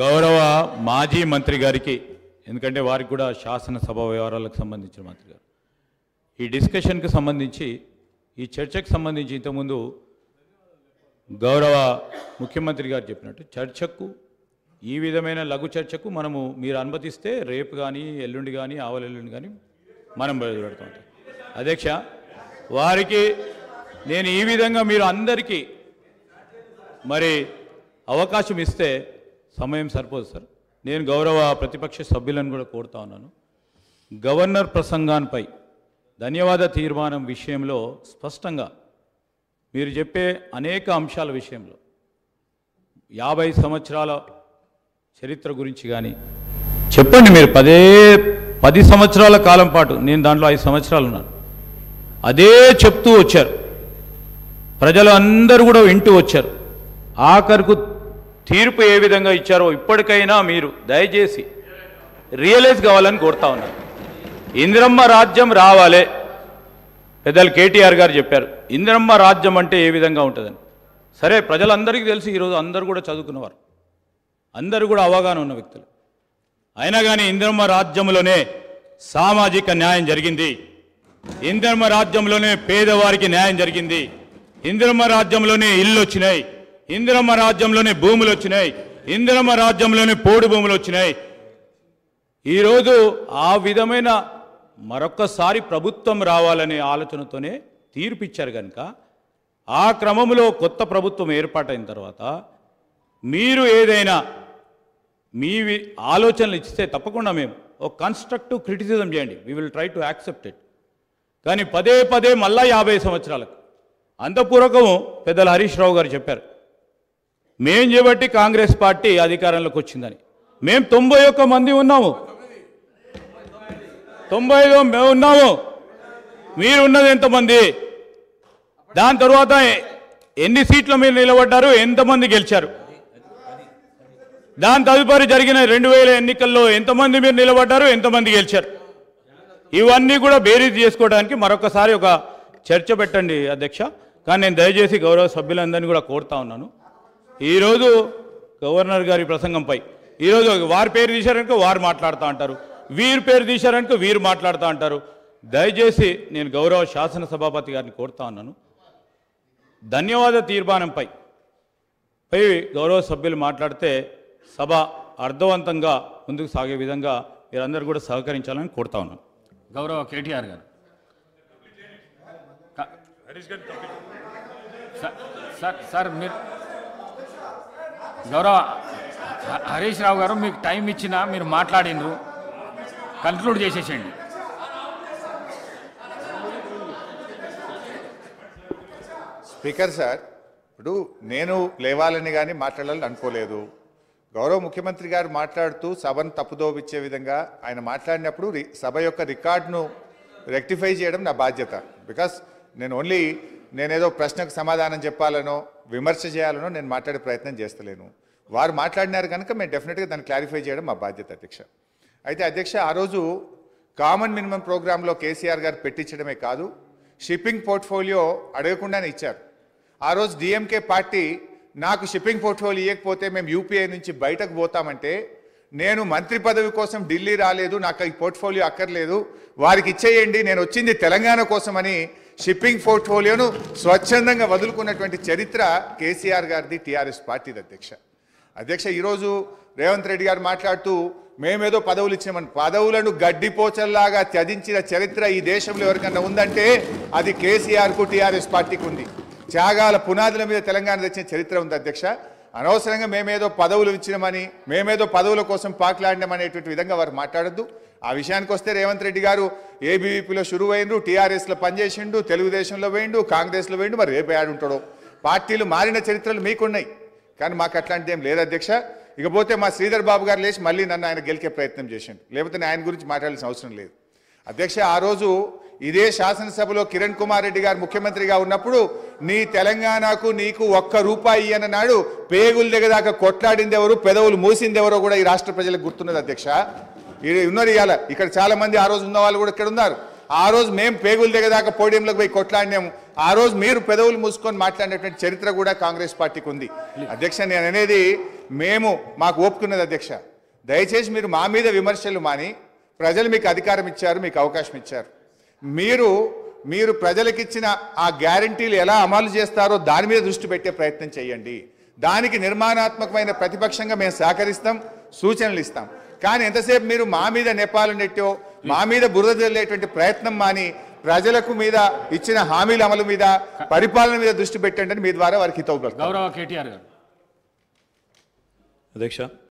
గౌరవ మాజీ మంత్రి గారికి, ఎందుకంటే వారికి కూడా శాసనసభ వ్యవహారాలకు సంబంధించిన మంత్రి గారు, ఈ డిస్కషన్కి సంబంధించి ఈ చర్చకు సంబంధించి ఇంతకుముందు గౌరవ ముఖ్యమంత్రి గారు చెప్పినట్టు చర్చకు ఈ విధమైన లఘు చర్చకు మనము మీరు అనుమతిస్తే రేపు కానీ ఎల్లుండి కానీ ఆవలెల్లుండి కానీ మనం బయలుపెడతాం. అధ్యక్ష, వారికి నేను ఈ విధంగా మీరు అందరికీ మరి అవకాశం ఇస్తే సమయం సరిపోదు సార్. నేను గౌరవ ప్రతిపక్ష సభ్యులను కూడా కోరుతా ఉన్నాను, గవర్నర్ ప్రసంగాన్పై ధన్యవాద తీర్మానం విషయంలో స్పష్టంగా మీరు చెప్పే అనేక అంశాల విషయంలో 50 సంవత్సరాల చరిత్ర గురించి కానీ చెప్పండి. మీరు 10 సంవత్సరాల కాలం పాటు, నేను దాంట్లో 5 సంవత్సరాలు ఉన్నాను, అదే చెప్తూ వచ్చారు. ప్రజలు అందరూ కూడా వింటూ వచ్చారు. ఆఖరుకు తీర్పు ఏ విధంగా ఇచ్చారో ఇప్పటికైనా మీరు దయచేసి రియలైజ్ కావాలని కోరుతా ఉన్నారు. ఇందిరమ్మ రాజ్యం రావాలే. పెద్దలు కేటీఆర్ గారు చెప్పారు ఇందిరమ్మ రాజ్యం అంటే ఏ విధంగా ఉంటుందని. సరే, ప్రజలందరికీ తెలిసి ఈరోజు అందరూ కూడా చదువుకున్నవారు, అందరూ కూడా అవగాహన ఉన్న వ్యక్తులు. అయినా కానీ ఇందిరమ్మ రాజ్యంలోనే సామాజిక న్యాయం జరిగింది, ఇందిరమ్మ రాజ్యంలోనే పేదవారికి న్యాయం జరిగింది, ఇందిరమ్మ రాజ్యంలోనే ఇల్లు వచ్చినాయి, ఇందిరమ్మ రాజ్యంలోనే భూములు వచ్చినాయి, ఇందిరమ్మ రాజ్యంలోనే పోడు భూములు వచ్చినాయి. ఈరోజు ఆ విధమైన మరొక్కసారి ప్రభుత్వం రావాలనే ఆలోచనతోనే తీర్పిచ్చారు కనుక ఆ క్రమంలో కొత్త ప్రభుత్వం ఏర్పాటైన తర్వాత మీరు ఏదైనా మీ ఆలోచనలు ఇస్తే తప్పకుండా మేము ఒక కన్స్ట్రక్టివ్ క్రిటిసిజం చేయండి, we will try to accept it. కానీ పదే మళ్ళా 50 సంవత్సరాలకు అంతపూర్వకము పెద్దలు హరీష్ రావు గారు చెప్పారు మేం చేయబట్టి కాంగ్రెస్ పార్టీ అధికారంలోకి వచ్చిందని. మేము 91 మంది ఉన్నాము, 95 మేము ఉన్నాము, మీరు ఉన్నది ఎంతమంది? దాని తర్వాత ఎన్ని సీట్లు మీరు నిలబడ్డారు, ఎంతమంది గెలిచారు? దాని తదుపరి జరిగిన 2000 ఎన్నికల్లో ఎంతమంది మీరు నిలబడ్డారు, ఎంతమంది గెలిచారు? ఇవన్నీ కూడా బేరీజ్ చేసుకోవడానికి మరొకసారి ఒక చర్చ పెట్టండి అధ్యక్ష. కానీ నేను దయచేసి గౌరవ సభ్యులందరినీ కూడా కోరుతా ఉన్నాను, ఈరోజు గవర్నర్ గారి ప్రసంగంపై ఈరోజు వారి పేరు తీశారనుకో వారు మాట్లాడుతూ అంటారు, వీరి పేరు తీశారనుకో వీరు మాట్లాడుతూ అంటారు. దయచేసి నేను గౌరవ శాసనసభాపతి గారిని కోరుతా ఉన్నాను, ధన్యవాద తీర్మానంపై గౌరవ సభ్యులు మాట్లాడితే సభ అర్థవంతంగా ముందుకు సాగే విధంగా మీరందరూ కూడా సహకరించాలని కోరుతా ఉన్నాను. గౌరవ కేటీఆర్ గారు. సార్ మీరు గౌరవ హరీష్ రావు గారు మీకు టైం ఇచ్చినా మీరు మాట్లాడినరు, కన్క్లూడ్ చేసేసేయండి. స్పీకర్ సార్, ఇప్పుడు నేను లేవాలని కానీ మాట్లాడాలని అనుకోలేదు. గౌరవ ముఖ్యమంత్రి గారు మాట్లాడుతూ సభను తప్పుదోవిచ్చే విధంగా ఆయన మాట్లాడినప్పుడు సభ యొక్క రికార్డును రెక్టిఫై చేయడం నా బాధ్యత. బికాస్ నేనేదో ప్రశ్నకు సమాధానం చెప్పాలనో విమర్శ చేయాలనో నేను మాట్లాడే ప్రయత్నం చేస్తలేను. వారు మాట్లాడినారు కనుక మేము డెఫినెట్గా దాన్ని క్లారిఫై చేయడం మా బాధ్యత అధ్యక్ష. అయితే అధ్యక్ష, ఆ రోజు కామన్ మినిమం ప్రోగ్రాంలో కేసీఆర్ గారు పెట్టించడమే కాదు, షిప్పింగ్ పోర్ట్ఫోలియో అడగకుండానే ఇచ్చారు. ఆ రోజు డిఎంకే పార్టీ నాకు షిప్పింగ్ పోర్ట్ఫోలియో ఇవ్వకపోతే మేము యూపీఐ నుంచి బయటకు పోతామంటే, నేను మంత్రి పదవి కోసం ఢిల్లీ రాలేదు, నాకు ఈ పోర్ట్ఫోలియో అక్కర్లేదు, వారికి ఇచ్చేయండి, నేను వచ్చింది తెలంగాణ కోసమని షిప్పింగ్ పోర్ట్ఫోలియోను స్వచ్ఛందంగా వదులుకున్నటువంటి చరిత్ర కేసీఆర్ గారిది, టీఆర్ఎస్ పార్టీది అధ్యక్ష. ఈరోజు రేవంత్ రెడ్డి గారు మాట్లాడుతూ మేమేదో పదవులు ఇచ్చామని, పదవులను గడ్డిపోచల్లాగా త్యజించిన చరిత్ర ఈ దేశంలో ఎవరికన్నా ఉందంటే అది కేసీఆర్కు టీఆర్ఎస్ పార్టీకి ఉంది. త్యాగాల పునాదుల మీద తెలంగాణ తెచ్చిన చరిత్ర ఉంది అధ్యక్ష. అనవసరంగా మేమేదో పదవులు ఇచ్చినామని, మేమేదో పదవుల కోసం పాకులాడినామనేటువంటి విధంగా వారు మాట్లాడద్దు. ఆ విషయానికి వస్తే రేవంత్ రెడ్డి గారు ఏబీవీపీలో షురువు అయిండు, టీఆర్ఎస్లో పనిచేసిండు, తెలుగుదేశంలో వేయండు, కాంగ్రెస్లో వేయండు, మరి రేపు ఆడుంటాడో. పార్టీలు మారిన చరిత్రలు మీకున్నాయి, కానీ మాకు అట్లాంటిది ఏం లేదు అధ్యక్ష. ఇకపోతే మా శ్రీధర్ బాబు గారు లేచి మళ్ళీ నన్ను ఆయన గెలికే ప్రయత్నం చేసిండు, లేకపోతే ఆయన గురించి మాట్లాడాల్సిన అవసరం లేదు అధ్యక్ష. ఆ రోజు ఇదే శాసనసభలో కిరణ్ కుమార్ రెడ్డి గారు ముఖ్యమంత్రిగా ఉన్నప్పుడు నీ తెలంగాణకు నీకు ₹1 ఇయ్యనన్నాడు, పేగులు దిగదాకా కొట్లాడింది ఎవరు, పెదవులు మూసింది ఎవరో కూడా ఈ రాష్ట్ర ప్రజలకు గుర్తున్నది అధ్యక్ష. ఉన్నారు ఇవాళ ఇక్కడ చాలా మంది, ఆ రోజు ఉన్న వాళ్ళు కూడా ఇక్కడ ఉన్నారు. ఆ రోజు మేము పేగులు దిగదాకా పోడియంలోకి పోయి కొట్లాడినాము, ఆ రోజు మీరు పెదవులు మూసుకొని మాట్లాడినటువంటి చరిత్ర కూడా కాంగ్రెస్ పార్టీకి ఉంది. అధ్యక్ష, నేను అనేది మాకు ఒప్పుకున్నది అధ్యక్ష. దయచేసి మీరు మా మీద విమర్శలు మాని, ప్రజలు మీకు అధికారం ఇచ్చారు, మీకు అవకాశం ఇచ్చారు. మీరు ప్రజలకిచ్చిన ఆ గ్యారంటీలు ఎలా అమలు చేస్తారో దాని మీద దృష్టి పెట్టే ప్రయత్నం చేయండి. దానికి నిర్మాణాత్మకమైన ప్రతిపక్షంగా మేము సహకరిస్తాం, సూచనలు ఇస్తాం. కానీ ఎంతసేపు మీరు మా మీద నెపాలు నెట్టో, మా మీద బురద జల్లేటువంటి ప్రయత్నం మాని ప్రజలకు మీద ఇచ్చిన హామీల అమలు మీద, పరిపాలన మీద దృష్టి పెట్టండి అని మీ ద్వారా వారికి హితవు. గౌరవ కేటీఆర్ గారు. అధ్యక్ష